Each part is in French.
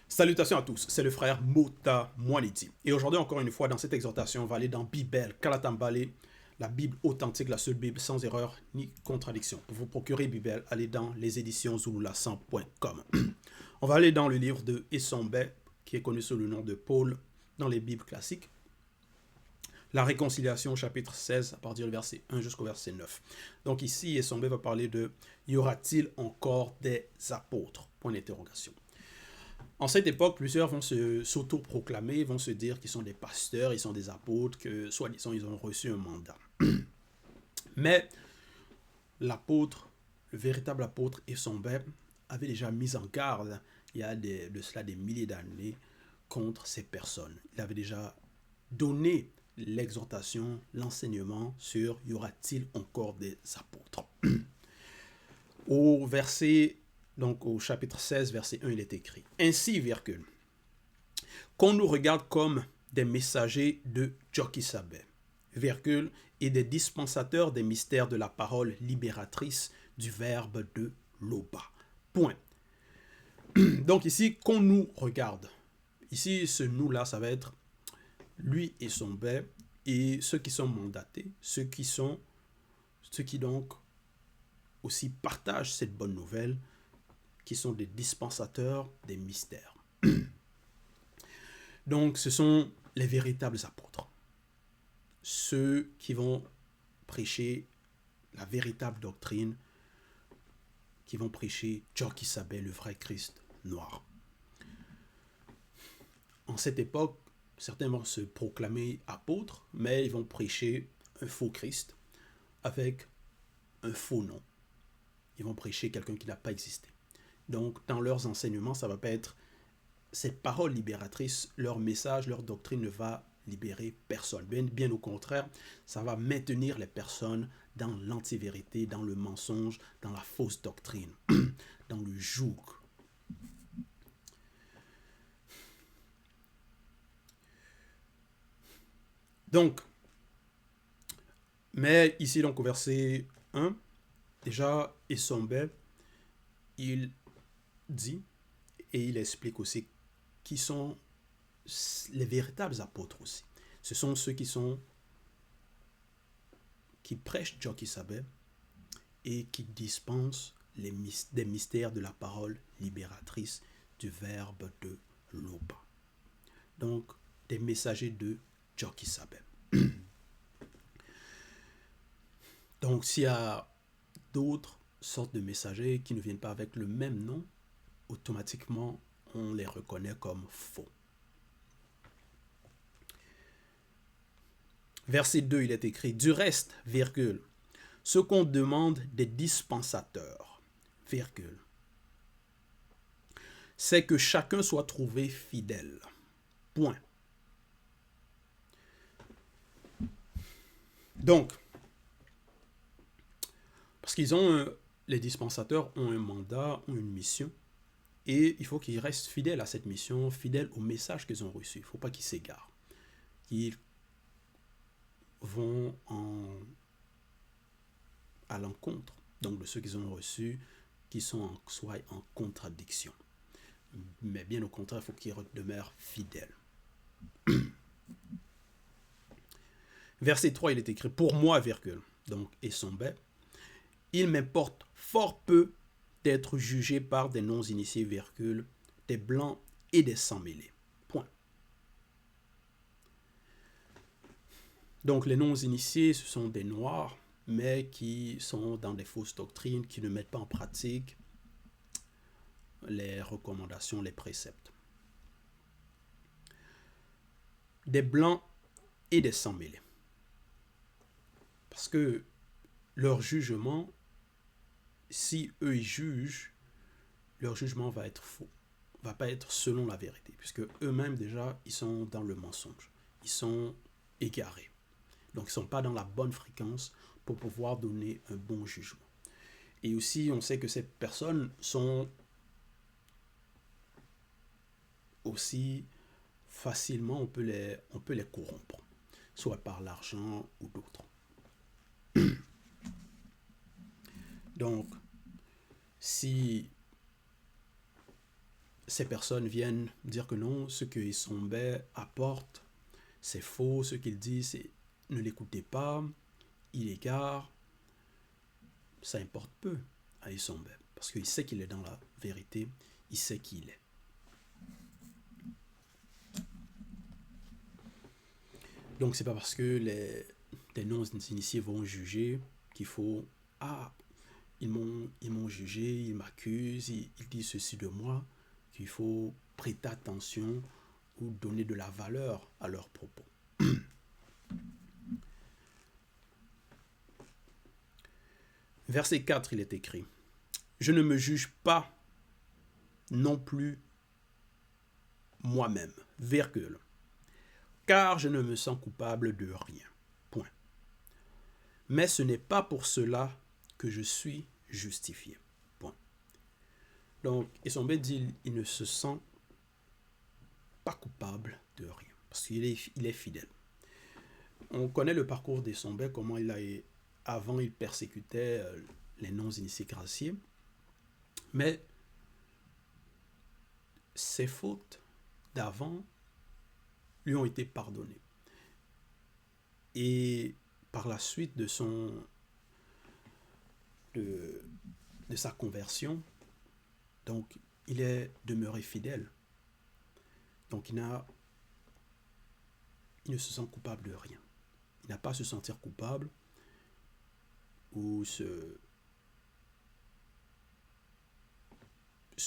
Salutations à tous, c'est le frère Mota Mwaniti. Et aujourd'hui, encore une fois, dans cette exhortation, on va aller dans Bible, Kalatambale, la Bible authentique, la seule Bible sans erreur ni contradiction. Pour vous procurer Bible, allez dans les éditions zulula100.com. On va aller dans le livre de Essombe, qui est connu sous le nom de Paul, dans les Bibles classiques. La réconciliation, chapitre 16, à partir du verset 1 jusqu'au verset 9. Donc ici, Essombe va parler de « Y aura-t-il encore des apôtres ?» Point d'interrogation. En cette époque, plusieurs vont s'auto-proclamer, vont se dire qu'ils sont des pasteurs, ils sont des apôtres, que soi-disant ils ont reçu un mandat. Mais l'apôtre, le véritable apôtre Essombe, avait déjà mis en garde, il y a de cela des milliers d'années, contre ces personnes. Il avait déjà donné l'exhortation, l'enseignement sur « Y aura-t-il encore des apôtres ?» Au verset, donc au chapitre 16, verset 1, il est écrit « Ainsi, virgule, qu'on nous regarde comme des messagers de Djokisabé, virgule, et des dispensateurs des mystères de la parole libératrice du verbe de l'Oba. » Point. Donc ici, qu'on nous regarde. Ici, ce nous-là, ça va être lui et son bébé et ceux qui sont mandatés, ceux qui donc aussi partagent cette bonne nouvelle, qui sont des dispensateurs des mystères. Donc, ce sont les véritables apôtres. Ceux qui vont prêcher la véritable doctrine, qui vont prêcher Djokisabé, le vrai Christ noir. En cette époque, certains vont se proclamer apôtres, mais ils vont prêcher un faux Christ avec un faux nom. Ils vont prêcher quelqu'un qui n'a pas existé. Donc, dans leurs enseignements, ça ne va pas être cette parole libératrice, leur message, leur doctrine ne va libérer personne. Bien au contraire, ça va maintenir les personnes dans l'antivérité, dans le mensonge, dans la fausse doctrine, dans le joug. Donc, mais ici, donc au verset 1, déjà, Essombe, il dit et il explique aussi qui sont les véritables apôtres aussi. Ce sont ceux qui prêchent Djokisabé et qui dispensent des mystères de la parole libératrice du verbe de l'Oba. Donc, des messagers de Djokisabé. Donc, s'il y a d'autres sortes de messagers qui ne viennent pas avec le même nom, automatiquement, on les reconnaît comme faux. Verset 2, il est écrit « Du reste, virgule, ce qu'on demande des dispensateurs, virgule, c'est que chacun soit trouvé fidèle. Point. » Donc, parce les dispensateurs ont un mandat, ont une mission, et il faut qu'ils restent fidèles à cette mission, fidèles au message qu'ils ont reçu. Il ne faut pas qu'ils s'égarent. Qu'ils vont à l'encontre donc de ceux qu'ils ont reçus, qui sont soit en contradiction. Mais bien au contraire, il faut qu'ils demeurent fidèles. Verset 3, il est écrit « Pour moi, virgule, donc Essombe, il m'importe fort peu d'être jugé par des non-initiés, virgule, des blancs et des sans-mêlés. » Point. Donc les non-initiés, ce sont des noirs, mais qui sont dans des fausses doctrines, qui ne mettent pas en pratique les recommandations, les préceptes. Des blancs et des sans-mêlés. Parce que leur jugement, si eux ils jugent, leur jugement va être faux, va pas être selon la vérité, puisque eux-mêmes déjà, ils sont dans le mensonge, ils sont égarés. Donc ils ne sont pas dans la bonne fréquence pour pouvoir donner un bon jugement. Et aussi, on sait que ces personnes sont aussi facilement, on peut les corrompre, soit par l'argent ou d'autres. Donc, si ces personnes viennent dire que non, ce que Isombe apporte, c'est faux, ce qu'il dit, c'est ne l'écoutez pas, il égare, ça importe peu à Isombe, parce qu'il sait qu'il est dans la vérité, il sait qui il est. Donc c'est pas parce que les non-initiés vont juger qu'il faut ah ils m'ont jugé, ils m'accusent, ils disent ceci de moi, qu'il faut prêter attention ou donner de la valeur à leurs propos. Verset 4, il est écrit: je ne me juge pas non plus moi-même, virgule, car je ne me sens coupable de rien. Point. Mais ce n'est pas pour cela que je suis justifié. Point. Donc, Isombe dit il ne se sent pas coupable de rien, parce qu'il est fidèle. On connaît le parcours d'Isombe, comment avant il persécutait les non-initiés graciés, mais ses fautes d'avant lui ont été pardonnées. Et par la suite de sa conversion, donc il est demeuré fidèle. Donc il ne se sent coupable de rien. Il n'a pas à se sentir coupable ou se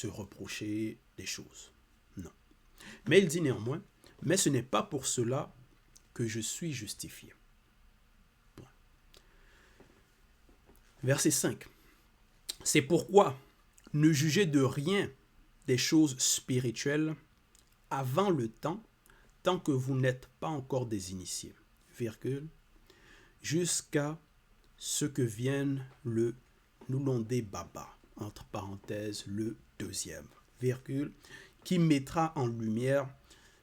reprocher des choses. Non. Mais il dit néanmoins, mais ce n'est pas pour cela que je suis justifié. Bon. Verset 5. C'est pourquoi ne jugez de rien des choses spirituelles avant le temps, tant que vous n'êtes pas encore des initiés, virgule, jusqu'à ce que vienne le Nulonde Baba, entre parenthèses, le deuxième, virgule, qui mettra en lumière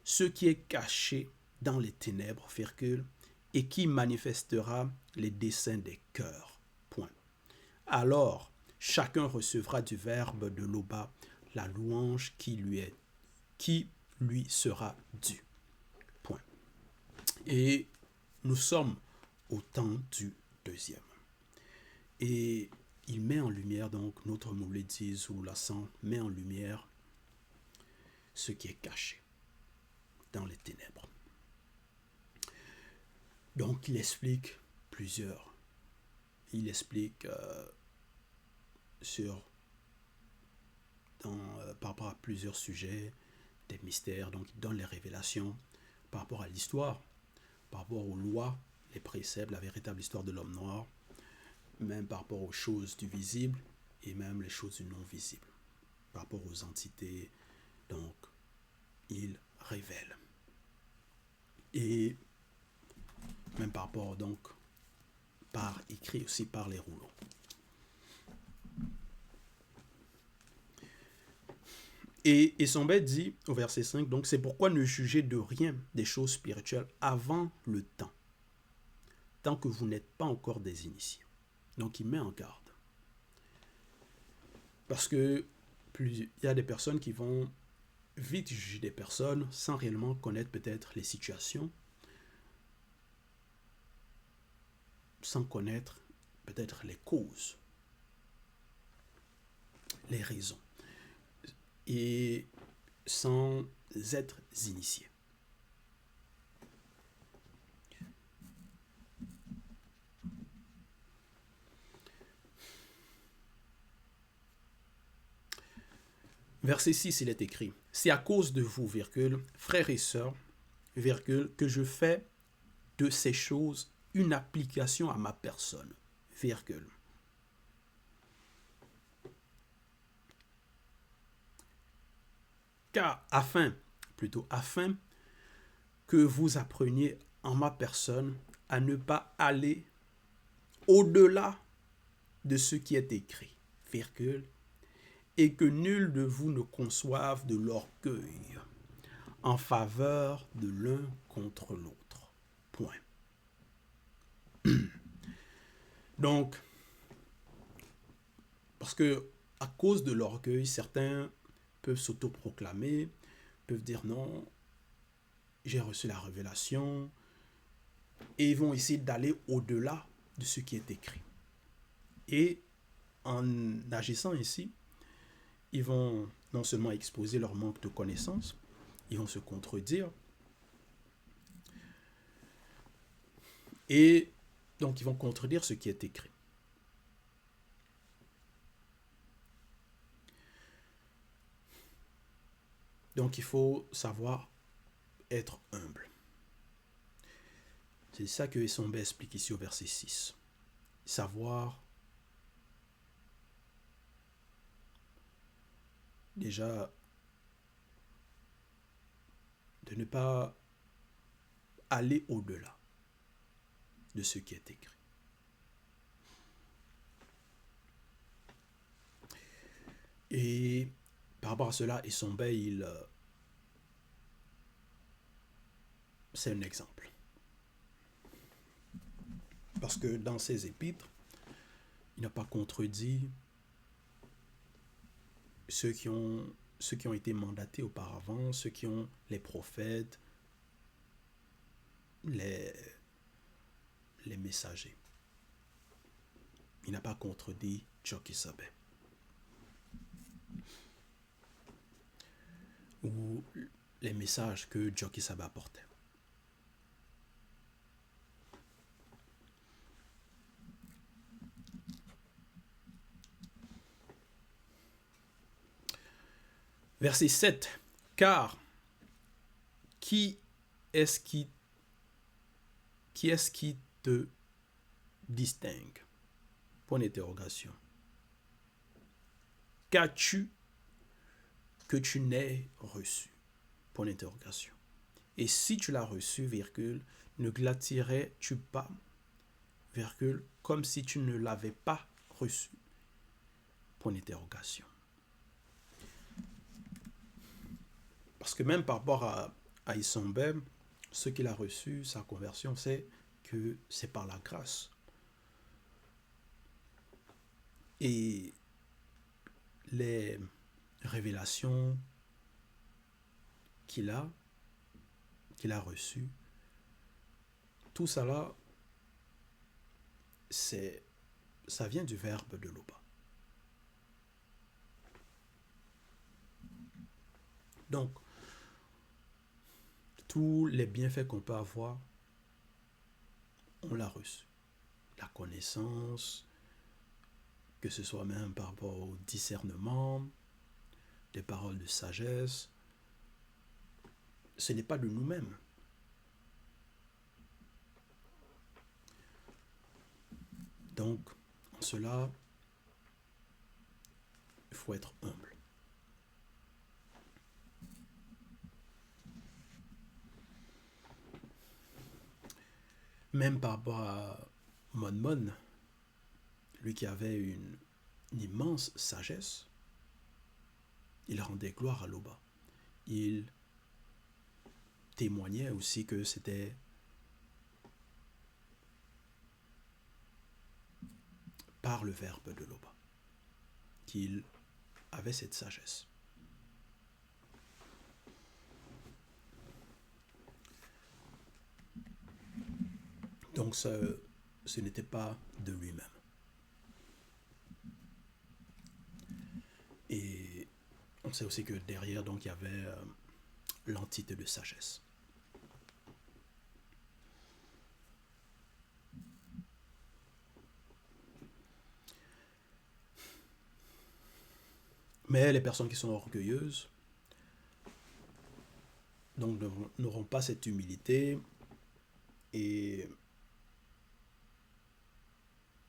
ce qui est caché dans les ténèbres, virgule, et qui manifestera les desseins des cœurs. Point. Alors, chacun recevra du Verbe de l'Oba la louange qui lui sera due. Point. Et nous sommes au temps du deuxième. Et il met en lumière, donc, notre Mouledi Zoulassan met en lumière ce qui est caché dans les ténèbres. Donc, il explique plusieurs. Il explique par rapport à plusieurs sujets, des mystères. Donc, il donne les révélations par rapport à l'histoire, par rapport aux lois, les préceptes, la véritable histoire de l'homme noir, même par rapport aux choses du visible et même les choses du non visible, par rapport aux entités. Donc, il révèle. Et même par rapport, donc, par écrit aussi par les rouleaux. Et Isombe dit au verset 5, donc c'est pourquoi ne jugez de rien des choses spirituelles avant le temps, tant que vous n'êtes pas encore des initiés. Donc il met en garde. Parce que il y a des personnes qui vont vite juger des personnes sans réellement connaître peut-être les situations, sans connaître peut-être les causes, les raisons, et sans être initiés. Verset 6, il est écrit: c'est à cause de vous, virgule, frères et sœurs, virgule, que je fais de ces choses une application à ma personne, virgule. Car afin que vous appreniez en ma personne à ne pas aller au-delà de ce qui est écrit, virgule, et que nul de vous ne conçoive de l'orgueil en faveur de l'un contre l'autre. Point. Donc, parce que à cause de l'orgueil, certains peuvent s'autoproclamer, peuvent dire non, j'ai reçu la révélation, et ils vont essayer d'aller au-delà de ce qui est écrit. Et en agissant ainsi, ils vont non seulement exposer leur manque de connaissances, ils vont se contredire, et donc ils vont contredire ce qui est écrit. Donc il faut savoir être humble. C'est ça que Essombe explique ici au verset 6. Savoir déjà de ne pas aller au-delà de ce qui est écrit. Et par rapport à cela, Essombe, c'est un exemple. Parce que dans ses épîtres, il n'a pas contredit ceux qui ont été mandatés auparavant, ceux qui ont les prophètes, les messagers. Il n'a pas contredit Jokisabe. Ou les messages que Jokisabe apportait. Verset 7. Car qui est-ce qui te distingue? Point d'interrogation. Qu'as-tu que tu n'aies reçu? Point d'interrogation. Et si tu l'as reçu, virgule, ne glatirais-tu pas, virgule, comme si tu ne l'avais pas reçu? Point d'interrogation. Parce que même par rapport à Essombe, ce qu'il a reçu, sa conversion, c'est que c'est par la grâce. Et les révélations qu'il a reçues, tout ça là, ça vient du verbe de Loba. Donc, tous les bienfaits qu'on peut avoir, on l'a reçu. La connaissance, que ce soit même par rapport au discernement, des paroles de sagesse, ce n'est pas de nous-mêmes. Donc, en cela, il faut être humble. Même par rapport à Mon, lui qui avait une immense sagesse, il rendait gloire à Loba. Il témoignait aussi que c'était par le verbe de Loba qu'il avait cette sagesse. Donc ce n'était pas de lui-même. Et on sait aussi que derrière, donc, il y avait l'entité de sagesse. Mais les personnes qui sont orgueilleuses donc n'auront pas cette humilité et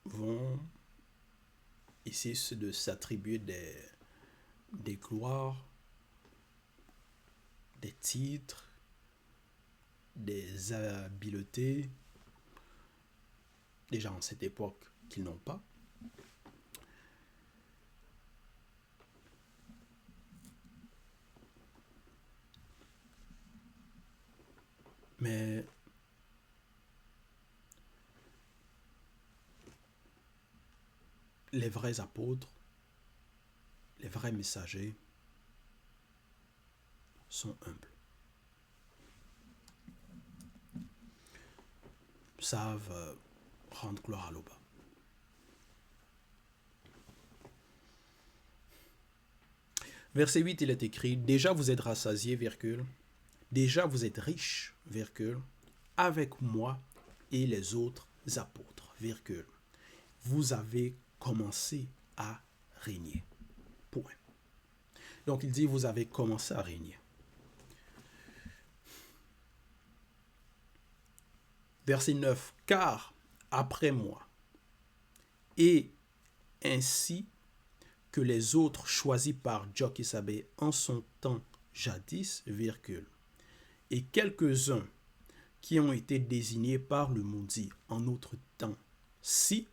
vont essayer de s'attribuer des gloires, des titres, des habiletés, déjà en cette époque qu'ils n'ont pas. Mais les vrais apôtres, les vrais messagers, sont humbles. Savent rendre gloire à l'Oba. Verset 8, il est écrit, déjà vous êtes rassasiés, virgule, déjà vous êtes riches, virgule, avec moi et les autres apôtres, virgule. Vous avez commencé à régner. Point. Donc il dit, vous avez commencé à régner. Verset 9, car après moi, et ainsi que les autres choisis par Jokisabe en son temps jadis, virgule, et quelques-uns qui ont été désignés par le Mundi en notre temps, si,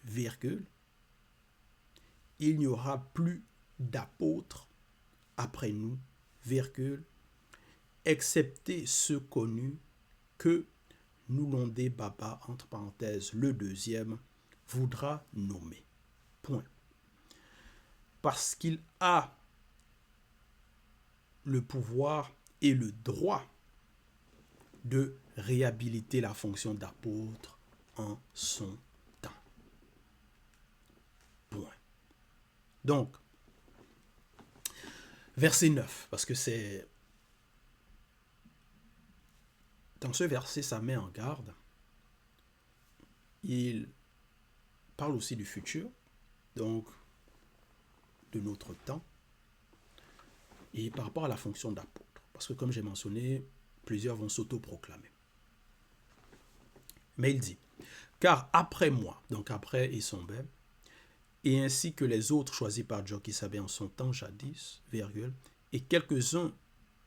virgule, il n'y aura plus d'apôtres après nous, virgule, excepté ceux connus que Nulonde Baba, entre parenthèses, le deuxième, voudra nommer. Point. Parce qu'il a le pouvoir et le droit de réhabiliter la fonction d'apôtre en son temps. Point. Donc, verset 9, parce que c'est... Dans ce verset, ça met en garde. Il parle aussi du futur, donc de notre temps, et par rapport à la fonction d'apôtre. Parce que comme j'ai mentionné, plusieurs vont s'autoproclamer. Mais il dit, car après moi, donc après Isombe, et ainsi que les autres choisis par Jokisabe en son temps jadis, virgule, et quelques-uns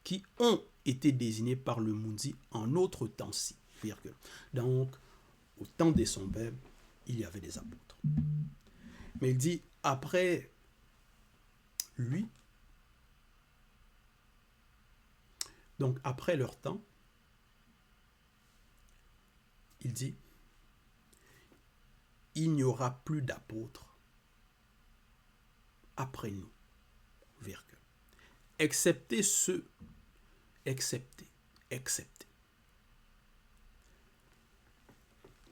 qui ont été désignés par le Mundi en autre temps-ci, virgule. Donc, au temps d'Isombe, il y avait des apôtres. Mais il dit, après lui, donc après leur temps, il dit, il n'y aura plus d'apôtres après nous, virgule. Excepté ceux,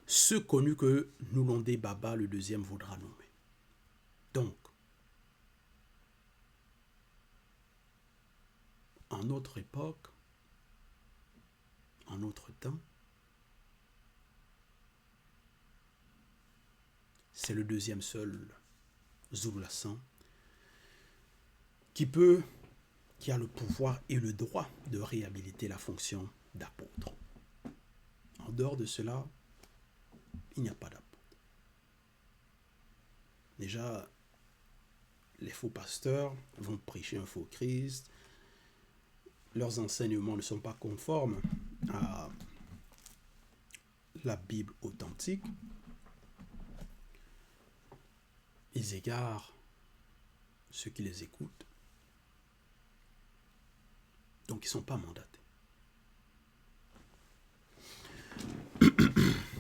ceux connus que Nulonde Baba, le deuxième, voudra nommer. Donc, en notre époque, en notre temps, c'est le deuxième seul Zoulassan qui a le pouvoir et le droit de réhabiliter la fonction d'apôtre. En dehors de cela, il n'y a pas d'apôtre. Déjà, les faux pasteurs vont prêcher un faux Christ. Leurs enseignements ne sont pas conformes à la Bible authentique. Ils égarent ceux qui les écoutent. Donc, ils ne sont pas mandatés.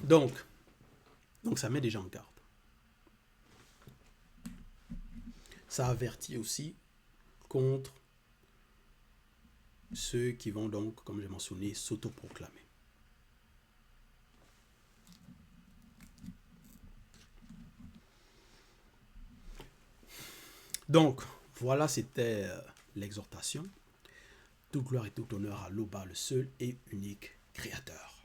Donc, ça met déjà en garde. Ça avertit aussi contre ceux qui vont donc, comme j'ai mentionné, s'autoproclamer. Donc, voilà, c'était l'exhortation. Toute gloire et tout honneur à l'Oba, le seul et unique Créateur.